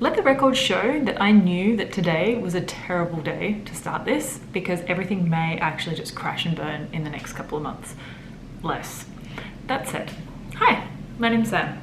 Let the record show that I knew that today was a terrible day to start this because everything may actually just crash and burn in the next couple of months. Less. That said, hi, my name's Sam.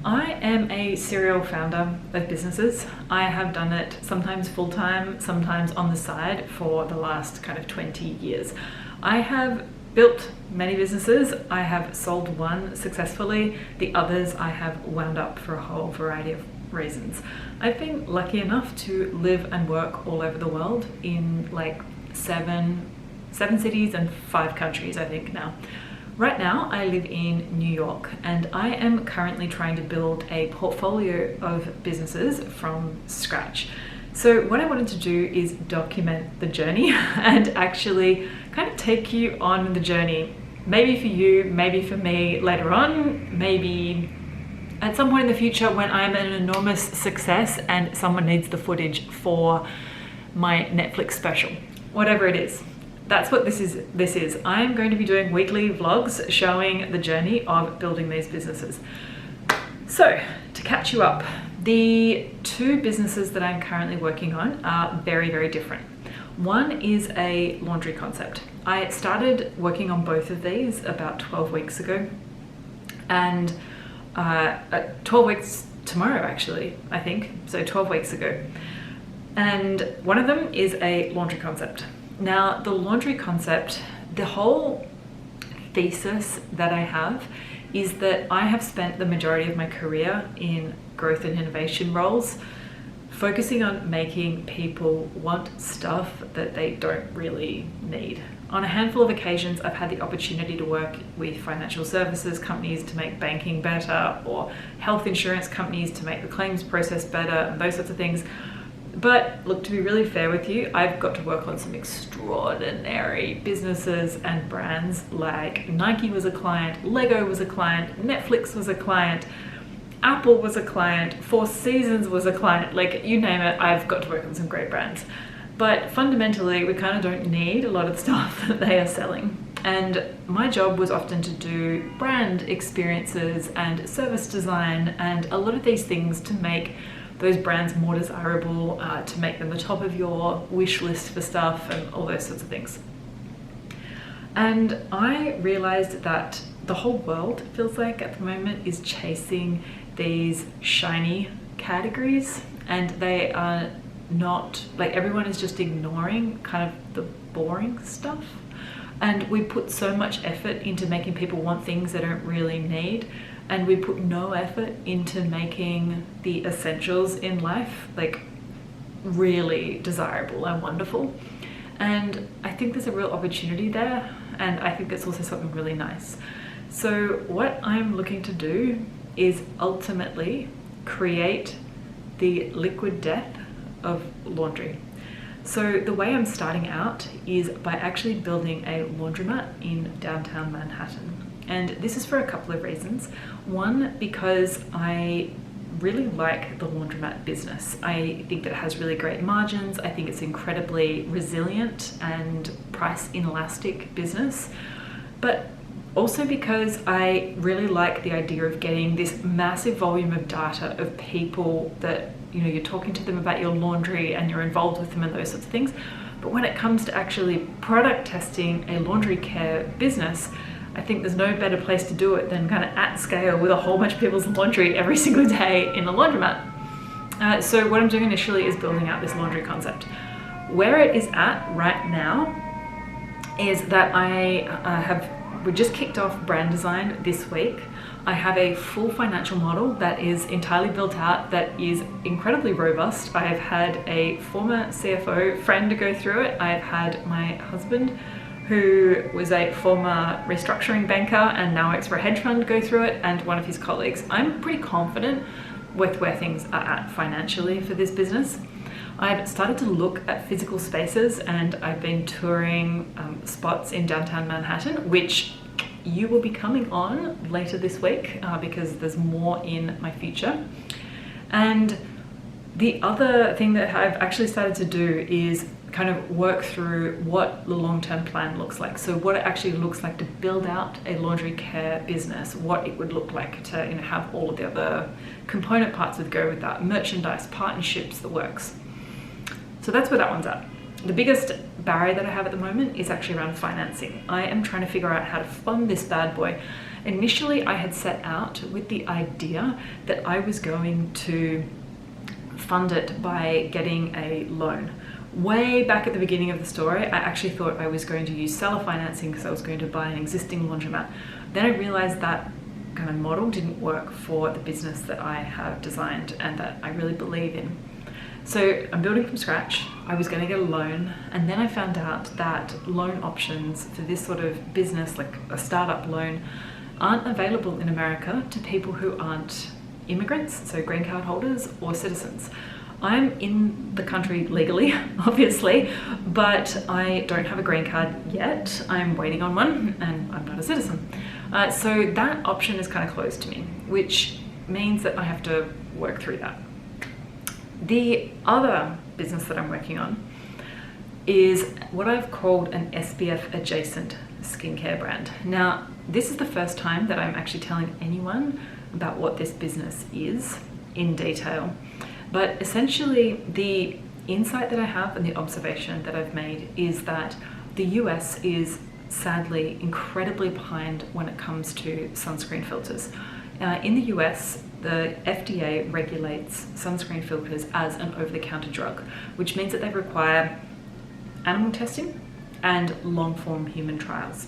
I am a serial founder of businesses. I have done it sometimes full-time, sometimes on the side for the last kind of 20 years. I have built many businesses. I have sold one successfully. The others I have wound up for a whole variety of reasons. I've been lucky enough to live and work all over the world in like seven cities and 5 countries, I think now. Right now, I live in New York and I am currently trying to build a portfolio of businesses from scratch. So what I wanted to do is document the journey and actually kind of take you on the journey. Maybe for you, maybe for me later on, maybe at some point in the future when I'm an enormous success and someone needs the footage for my Netflix special. Whatever it is. That's what this is. I'm going to be doing weekly vlogs showing the journey of building these businesses. So, to catch you up, the 2 businesses that I'm currently working on are very, very different. One is a laundry concept. I started working on both of these about 12 weeks ago. And 12 weeks tomorrow, actually, I think. So 12 weeks ago. And one of them is a laundry concept. Now, the laundry concept, the whole thesis that I have is that I have spent the majority of my career in growth and innovation roles, focusing on making people want stuff that they don't really need. On a handful of occasions, I've had the opportunity to work with financial services companies to make banking better, or health insurance companies to make the claims process better, and those sorts of things. But look, to be really fair with you, I've got to work on some extraordinary businesses and brands like Nike was a client, Lego was a client, Netflix was a client, Apple was a client, Four Seasons was a client, like you name it, I've got to work on some great brands. But fundamentally, we kind of don't need a lot of the stuff that they are selling. And my job was often to do brand experiences and service design and a lot of these things to make those brands more desirable, to make them the top of your wish list for stuff and all those sorts of things. And I realized that the whole world, it feels like at the moment, is chasing these shiny categories, and they are not, like, everyone is just ignoring kind of the boring stuff. And we put so much effort into making people want things they don't really need, and we put no effort into making the essentials in life like really desirable and wonderful. And I think there's a real opportunity there, and I think that's also something really nice. So what I'm looking to do is ultimately create the liquid death of laundry. So the way I'm starting out is by actually building a laundromat in downtown Manhattan. And this is for a couple of reasons. One, because I really like the laundromat business. I think that it has really great margins. I think it's incredibly resilient and price inelastic business. But also because I really like the idea of getting this massive volume of data of people that, you know, you're talking to them about your laundry and you're involved with them and those sorts of things. But when it comes to actually product testing a laundry care business, I think there's no better place to do it than kind of at scale with a whole bunch of people's laundry every single day in a laundromat. So what I'm doing initially is building out this laundry concept. Where it is at right now is that we just kicked off brand design this week. I have a full financial model that is entirely built out, that is incredibly robust. I have had a former CFO friend go through it. I've had my husband, who was a former restructuring banker and now works for a hedge fund, go through it, and one of his colleagues. I'm pretty confident with where things are at financially for this business. I've started to look at physical spaces, and I've been touring spots in downtown Manhattan, which you will be coming on later this week because there's more in my future. And the other thing that I've actually started to do is kind of work through what the long-term plan looks like. So what it actually looks like to build out a laundry care business, what it would look like to have all of the other component parts that go with that, merchandise, partnerships, the works. So that's where that one's at. The biggest barrier that I have at the moment is actually around financing. I am trying to figure out how to fund this bad boy. Initially, I had set out with the idea that I was going to fund it by getting a loan. Way back at the beginning of the story, I actually thought I was going to use seller financing because I was going to buy an existing laundromat. Then I realized that kind of model didn't work for the business that I have designed and that I really believe in. So I'm building from scratch. I was going to get a loan, and then I found out that loan options for this sort of business, like a startup loan, aren't available in America to people who aren't immigrants, so green card holders or citizens. I'm in the country legally, obviously, but I don't have a green card yet. I'm waiting on one, and I'm not a citizen. So that option is kind of closed to me, which means that I have to work through that. The other business that I'm working on is what I've called an SPF adjacent skincare brand. Now, this is the first time that I'm actually telling anyone about what this business is in detail. But essentially, the insight that I have and the observation that I've made is that the US is sadly incredibly behind when it comes to sunscreen filters. In the US, the FDA regulates sunscreen filters as an over-the-counter drug, which means that they require animal testing and long-form human trials.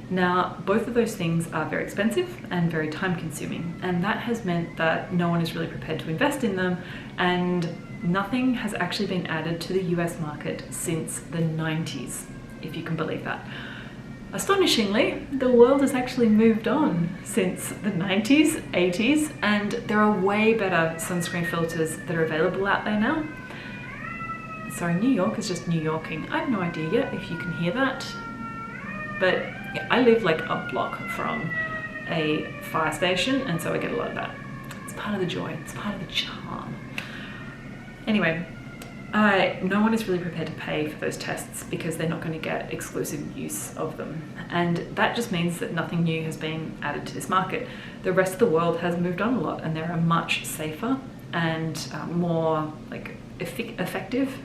Now, both of those things are very expensive and very time-consuming, and that has meant that no one is really prepared to invest in them, and nothing has actually been added to the US market since the 90s, if you can believe that. Astonishingly, the world has actually moved on since the 90s, 80s, and there are way better sunscreen filters that are available out there now. Sorry, New York is just New Yorking. I have no idea yet if you can hear that, but yeah, I live like a block from a fire station, and so I get a lot of that. It's part of the joy, it's part of the charm. Anyway, no one is really prepared to pay for those tests because they're not going to get exclusive use of them. And that just means that nothing new has been added to this market. The rest of the world has moved on a lot, and there are much safer and more effective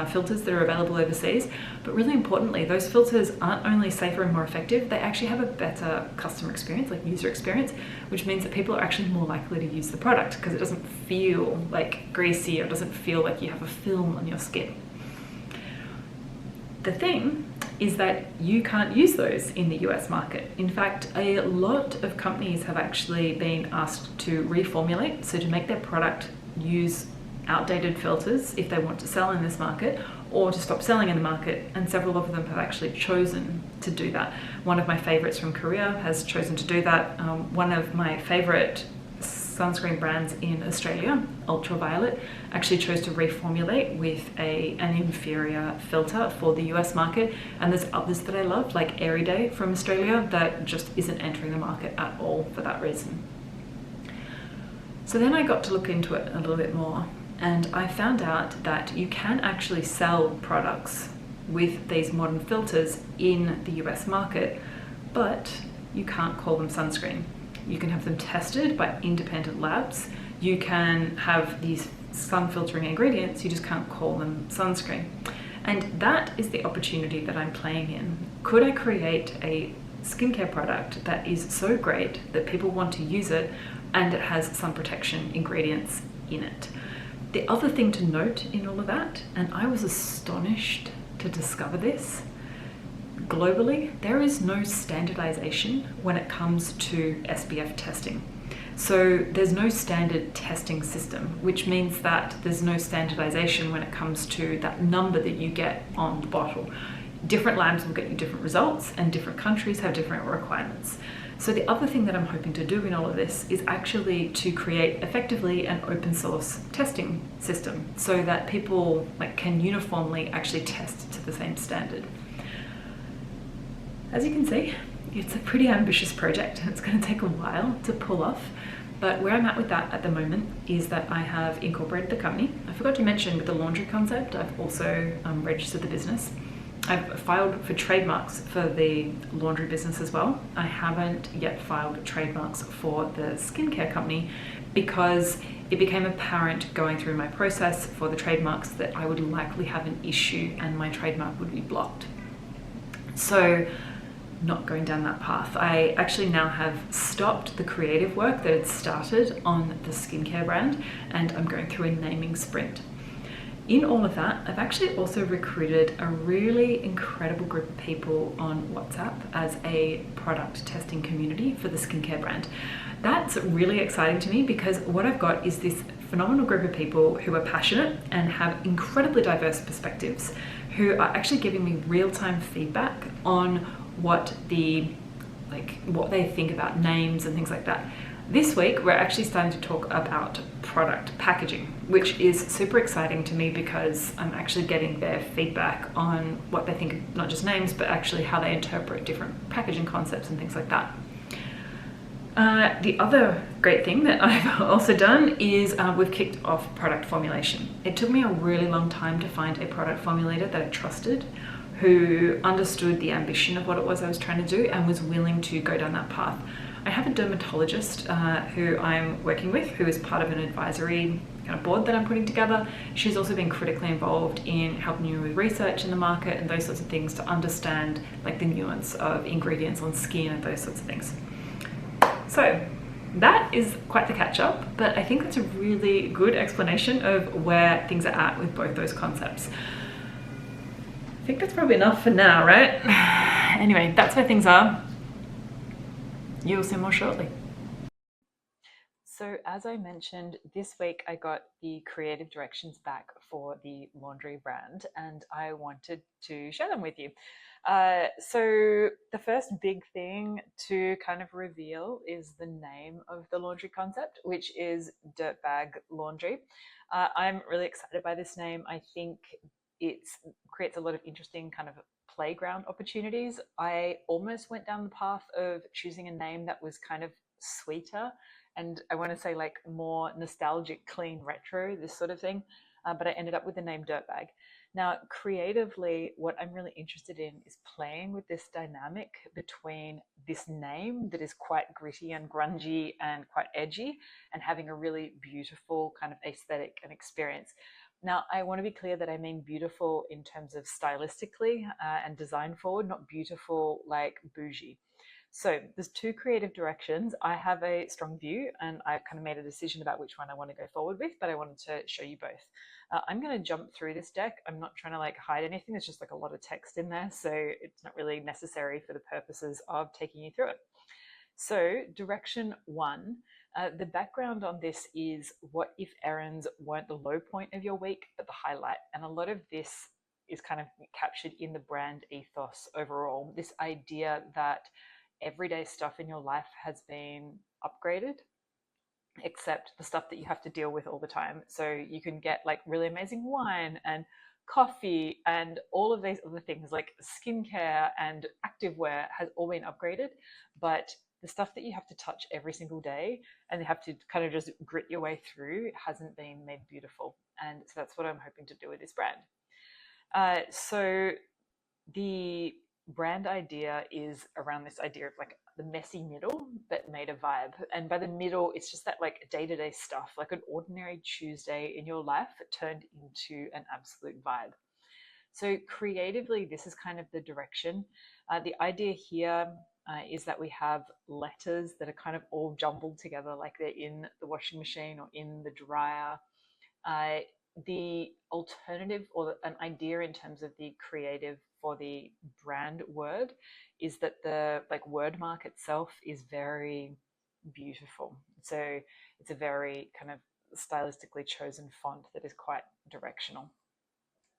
filters that are available overseas. But really importantly, those filters aren't only safer and more effective, they actually have a better customer experience, like user experience, which means that people are actually more likely to use the product because it doesn't feel like greasy or doesn't feel like you have a film on your skin. The thing is that you can't use those in the US market. In fact, a lot of companies have actually been asked to reformulate, so to make their product use outdated filters if they want to sell in this market, or to stop selling in the market, and several of them have actually chosen to do that. One of my favorites from Korea has chosen to do that. One of my favorite sunscreen brands in Australia, Ultraviolet, actually chose to reformulate with an inferior filter for the US market, and there's others that I love, like Airy Day from Australia, that just isn't entering the market at all for that reason. So then I got to look into it a little bit more, and I found out that you can actually sell products with these modern filters in the US market, but you can't call them sunscreen. You can have them tested by independent labs. You can have these sun filtering ingredients, you just can't call them sunscreen. And that is the opportunity that I'm playing in. Could I create a skincare product that is so great that people want to use it and it has sun protection ingredients in it? The other thing to note in all of that, and I was astonished to discover this, globally, there is no standardization when it comes to SPF testing. So there's no standard testing system, which means that there's no standardization when it comes to that number that you get on the bottle. Different labs will get you different results, and different countries have different requirements. So the other thing that I'm hoping to do in all of this is actually to create effectively an open source testing system so that people can uniformly actually test to the same standard. As you can see, it's a pretty ambitious project and it's going to take a while to pull off, But where I'm at with that at the moment is that I have incorporated the company. I forgot to mention with the laundry concept, I've also registered the business. I've filed for trademarks for the laundry business as well. I haven't yet filed trademarks for the skincare company because it became apparent going through my process for the trademarks that I would likely have an issue and my trademark would be blocked. So not going down that path. I actually now have stopped the creative work that had started on the skincare brand, and I'm going through a naming sprint. In all of that, I've actually also recruited a really incredible group of people on WhatsApp as a product testing community for the skincare brand. That's really exciting to me because what I've got is this phenomenal group of people who are passionate and have incredibly diverse perspectives, who are actually giving me real-time feedback on what they think about names and things like that. This week, we're actually starting to talk about product packaging, which is super exciting to me because I'm actually getting their feedback on what they think of not just names, but actually how they interpret different packaging concepts and things like that. The other great thing that I've also done is we've kicked off product formulation. It took me a really long time to find a product formulator that I trusted, who understood the ambition of what it was I was trying to do and was willing to go down that path. I have a dermatologist who I'm working with, who is part of an advisory kind of board that I'm putting together. She's also been critically involved in helping me with research in the market and those sorts of things to understand like the nuance of ingredients on skin and those sorts of things. So that is quite the catch up, but I think that's a really good explanation of where things are at with both those concepts. I think that's probably enough for now, right? Anyway, that's where things are. You'll see more shortly. So as I mentioned, this week I got the creative directions back for the laundry brand and I wanted to share them with you. So the first big thing to kind of reveal is the name of the laundry concept, which is Dirtbag Laundry. I'm really excited by this name. I think it creates a lot of interesting kind of playground opportunities. I almost went down the path of choosing a name that was kind of sweeter and I want to say like more nostalgic, clean, retro, this sort of thing. But I ended up with the name Dirtbag. Now, creatively, what I'm really interested in is playing with this dynamic between this name that is quite gritty and grungy and quite edgy and having a really beautiful kind of aesthetic and experience. Now, I want to be clear that I mean beautiful in terms of stylistically and design forward, not beautiful like bougie. So there's two creative directions. I have a strong view and I've kind of made a decision about which one I want to go forward with, but I wanted to show you both. I'm going to jump through this deck. I'm not trying to like hide anything. There's just like a lot of text in there. So it's not really necessary for the purposes of taking you through it. So direction one, the background on this is what if errands weren't the low point of your week, but the highlight. And a lot of this is kind of captured in the brand ethos overall. This idea that everyday stuff in your life has been upgraded, except the stuff that you have to deal with all the time. So you can get like really amazing wine and coffee and all of these other things like skincare and activewear has all been upgraded, but the stuff that you have to touch every single day and you have to kind of just grit your way through hasn't been made beautiful. And so that's what I'm hoping to do with this brand. So the brand idea is around this idea of like the messy middle but made a vibe. And by the middle, it's just that like day-to-day stuff, like an ordinary Tuesday in your life turned into an absolute vibe. So creatively, this is kind of the direction. The idea here is that we have letters that are kind of all jumbled together, like they're in the washing machine or in the dryer. The alternative or an idea in terms of the creative for the brand word is that the like word mark itself is very beautiful. So it's a very kind of stylistically chosen font that is quite directional.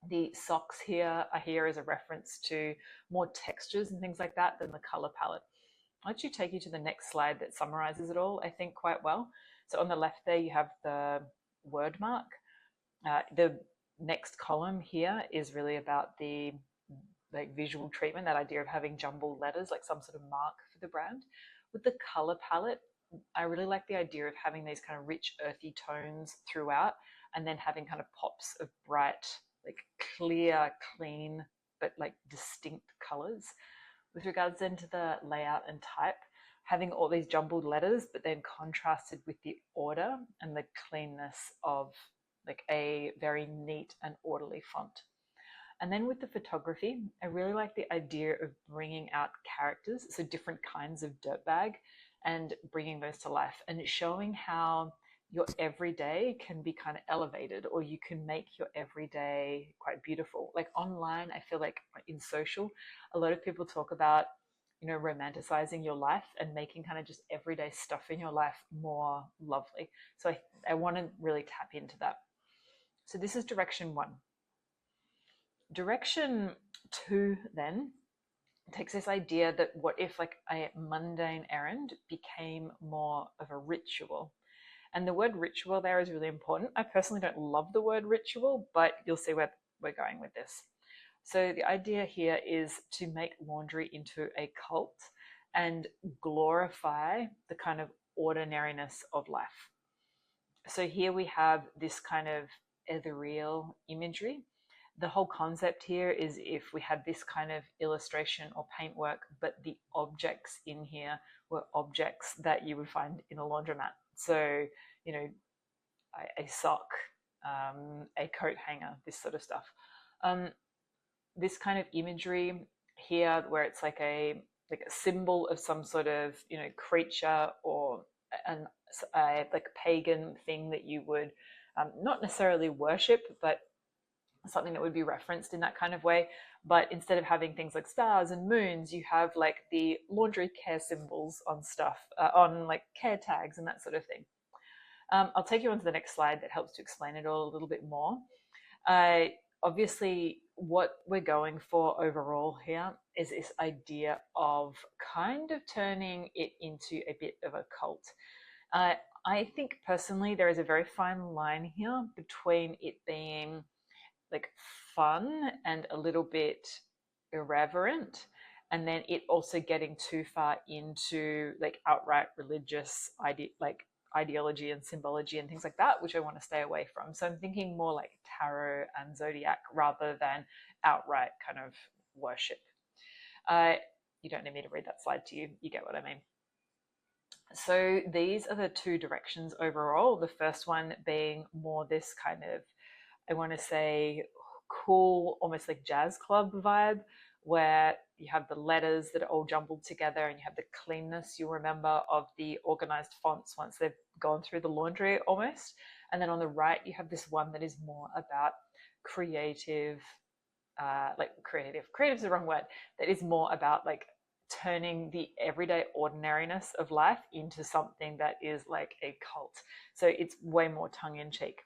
The socks here are here as a reference to more textures and things like that than the color palette. I'll actually take you to the next slide that summarizes it all, I think, quite well. So on the left there, you have the word mark. The next column here is really about the like visual treatment, that idea of having jumbled letters, like some sort of mark for the brand. With the color palette, I really like the idea of having these kind of rich earthy tones throughout, and then having kind of pops of bright, like clear, clean, but like distinct colors. With regards then to the layout and type, having all these jumbled letters, but then contrasted with the order and the cleanness of like a very neat and orderly font. And then with the photography, I really like the idea of bringing out characters, so different kinds of dirtbag, and bringing those to life and showing how your everyday can be kind of elevated, or you can make your everyday quite beautiful. Like online, I feel like in social, a lot of people talk about, romanticizing your life and making kind of just everyday stuff in your life more lovely. So I want to really tap into that. So this is direction one. Direction two then takes this idea that what if like a mundane errand became more of a ritual? And the word ritual there is really important. I personally don't love the word ritual, but you'll see where we're going with this. So the idea here is to make laundry into a cult and glorify the kind of ordinariness of life. So here we have this kind of ethereal imagery. The whole concept here is if we had this kind of illustration or paintwork, but the objects in here were objects that you would find in a laundromat. So, a sock, a coat hanger, this sort of stuff. This kind of imagery here, where it's like a symbol of some sort of creature or like a pagan thing that you would not necessarily worship, but something that would be referenced in that kind of way. But instead of having things like stars and moons, you have like the laundry care symbols on stuff, on like care tags and that sort of thing. I'll take you on to the next slide that helps to explain it all a little bit more. Obviously, what we're going for overall here is this idea of kind of turning it into a bit of a cult. I think personally there is a very fine line here between it being like fun and a little bit irreverent, and then it also getting too far into like outright religious ideology and symbology and things like that, which I want to stay away from. So I'm thinking more like tarot and zodiac rather than outright kind of worship. You don't need me to read that slide to you. You get what I mean. So these are the two directions overall. The first one being more this kind of, I want to say, cool, almost like jazz club vibe, where you have the letters that are all jumbled together and you have the cleanness, you'll remember, of the organized fonts once they've gone through the laundry almost. And then on the right, you have this one that is more about creative, creative is the wrong word, that is more about like turning the everyday ordinariness of life into something that is like a cult. So it's way more tongue-in-cheek.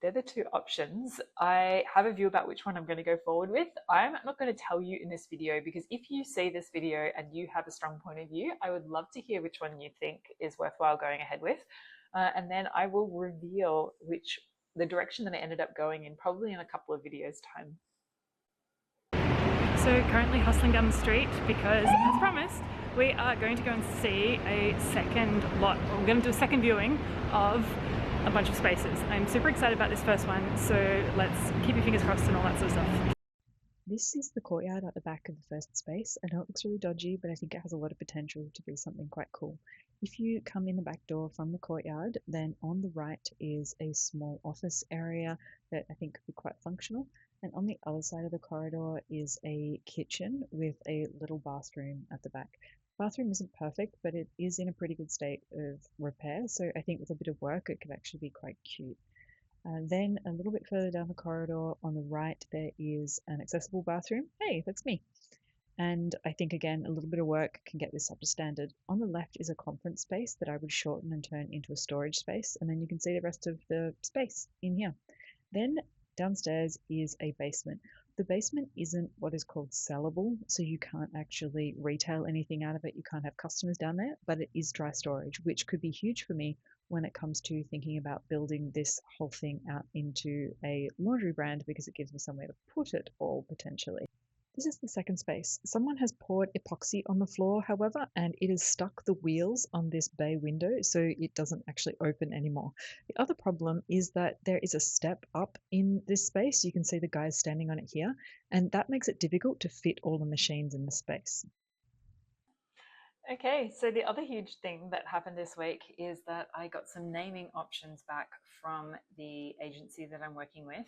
They're the two options. I have a view about which one I'm going to go forward with. I'm not going to tell you in this video, because if you see this video and you have a strong point of view, I would love to hear which one you think is worthwhile going ahead with. And then I will reveal the direction that I ended up going in probably in a couple of videos time. So currently hustling down the street because, as promised, we are going to go and see a second lot. We're going to do a second viewing of a bunch of spaces. I'm super excited about this first one, so let's keep your fingers crossed and all that sort of stuff. This is the courtyard at the back of the first space. I know it looks really dodgy, but I think it has a lot of potential to be something quite cool. If you come in the back door from the courtyard, then on the right is a small office area that I think could be quite functional. And on the other side of the corridor is a kitchen with a little bathroom at the back. Bathroom isn't perfect, but it is in a pretty good state of repair, so I think with a bit of work it could actually be quite cute. Then a little bit further down the corridor on the right there is an accessible bathroom. Hey, that's me. And I think again a little bit of work can get this up to standard. On the left is a conference space that I would shorten and turn into a storage space, and then you can see the rest of the space in here. Then downstairs is a basement. The basement isn't what is called sellable, so you can't actually retail anything out of it. You can't have customers down there, but it is dry storage, which could be huge for me when it comes to thinking about building this whole thing out into a laundry brand, because it gives me somewhere to put it all potentially. This is the second space. Someone has poured epoxy on the floor, however, and it has stuck the wheels on this bay window so it doesn't actually open anymore. The other problem is that there is a step up in this space. You can see the guys standing on it here, and that makes it difficult to fit all the machines in the space. Okay, so the other huge thing that happened this week is that I got some naming options back from the agency that I'm working with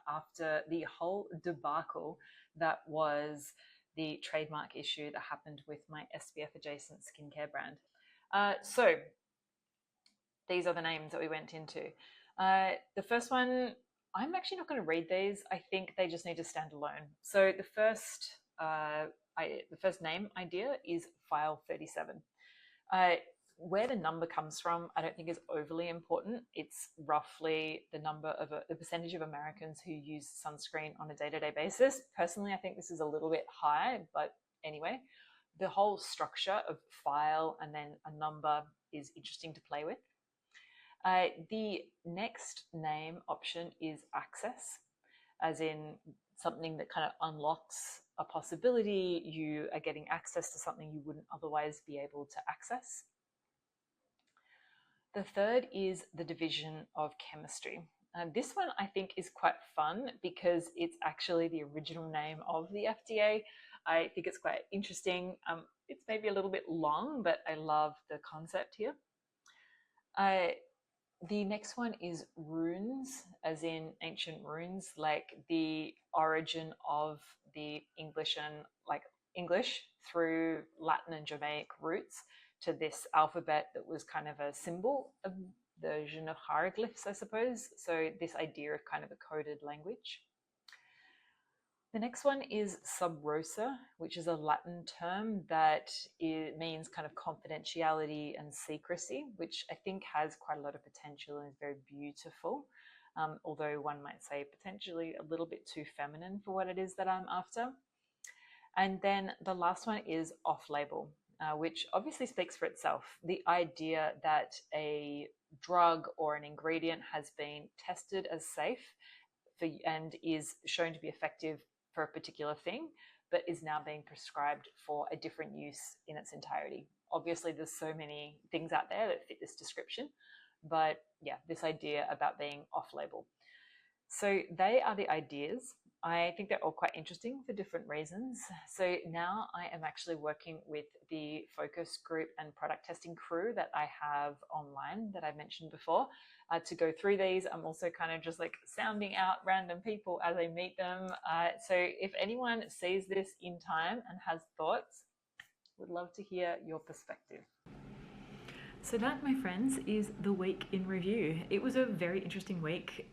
after the whole debacle that was the trademark issue that happened with my SPF adjacent skincare brand. So these are the names that we went into. The first one, I'm actually not going to read these. I think they just need to stand alone. So the first name idea is file 37. Where the number comes from, I don't think is overly important. It's roughly the percentage of Americans who use sunscreen on a day-to-day basis. Personally, I think this is a little bit high, but anyway, the whole structure of file and then a number is interesting to play with. The next name option is access, as in something that kind of unlocks a possibility. You are getting access to something you wouldn't otherwise be able to access. The third is the division of chemistry. This one I think is quite fun because it's actually the original name of the FDA. I think it's quite interesting. It's maybe a little bit long, but I love the concept here. The next one is runes, as in ancient runes, like the origin of the English and like English through Latin and Germanic roots to this alphabet that was kind of a symbol, a version of hieroglyphs, I suppose. So this idea of kind of a coded language. The next one is sub rosa, which is a Latin term that means kind of confidentiality and secrecy, which I think has quite a lot of potential and is very beautiful. Although one might say potentially a little bit too feminine for what it is that I'm after. And then the last one is off-label, which obviously speaks for itself. The idea that a drug or an ingredient has been tested as safe and is shown to be effective for a particular thing, but is now being prescribed for a different use in its entirety. Obviously, there's so many things out there that fit this description, but yeah, this idea about being off-label. So they are the ideas. I think they're all quite interesting for different reasons. So now I am actually working with the focus group and product testing crew that I have online that I mentioned before to go through these. I'm also kind of just like sounding out random people as I meet them. So if anyone sees this in time and has thoughts, would love to hear your perspective. So that, my friends, is the week in review. It was a very interesting week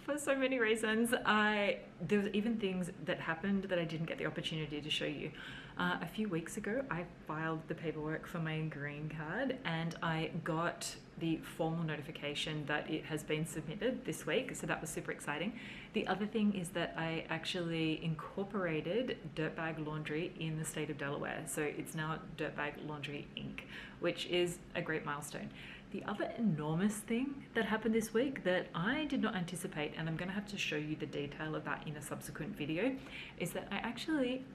for so many reasons. There was even things that happened that I didn't get the opportunity to show you. A few weeks ago, I filed the paperwork for my green card and I got the formal notification that it has been submitted this week, so that was super exciting. The other thing is that I actually incorporated Dirtbag Laundry in the state of Delaware, so it's now Dirtbag Laundry Inc., which is a great milestone. The other enormous thing that happened this week that I did not anticipate, and I'm going to have to show you the detail of that in a subsequent video, is that I actually,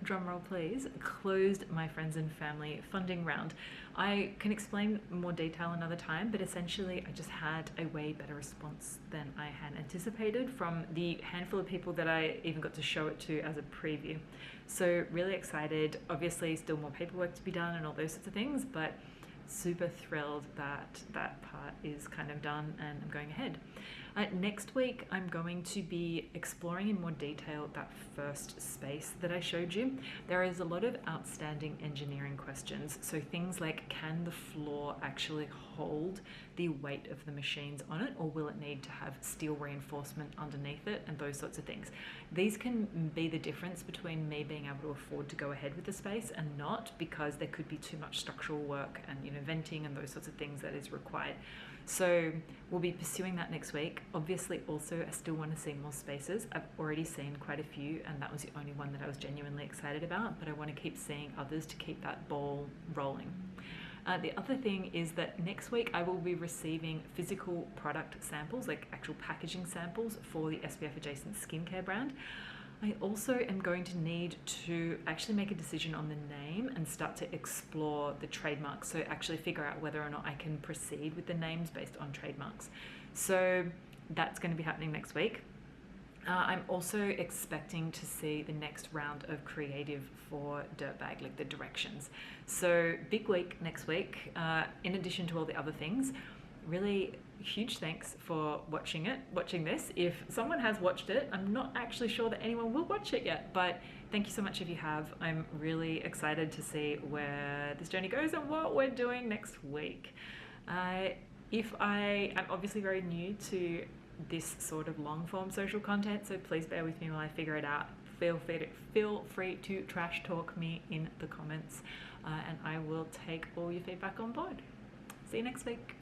drumroll please, closed my friends and family funding round. I can explain more detail another time, but essentially I just had a way better response than I had anticipated from the handful of people that I even got to show it to as a preview. So really excited. Obviously still more paperwork to be done and all those sorts of things, but super thrilled that that part is kind of done and I'm going ahead. Next week, I'm going to be exploring in more detail that first space that I showed you. There is a lot of outstanding engineering questions. So things like, can the floor actually hold the weight of the machines on it, or will it need to have steel reinforcement underneath it, and those sorts of things. These can be the difference between me being able to afford to go ahead with the space and not, because there could be too much structural work and venting and those sorts of things that is required. So we'll be pursuing that next week. Obviously also I still want to see more spaces. I've already seen quite a few and that was the only one that I was genuinely excited about, but I want to keep seeing others to keep that ball rolling. The other thing is that next week I will be receiving physical product samples, like actual packaging samples for the SPF adjacent skincare brand. I also am going to need to actually make a decision on the name and start to explore the trademarks. So actually figure out whether or not I can proceed with the names based on trademarks. So that's going to be happening next week. I'm also expecting to see the next round of creative for Dirtbag, like the directions. So big week next week, in addition to all the other things. Really huge thanks for watching this. If someone has watched it, I'm not actually sure that anyone will watch it yet, but thank you so much if you have. I'm really excited to see where this journey goes and what we're doing next week. I'm obviously very new to this sort of long form social content, so please bear with me while I figure it out. Feel free to trash talk me in the comments, and I will take all your feedback on board. See you next week.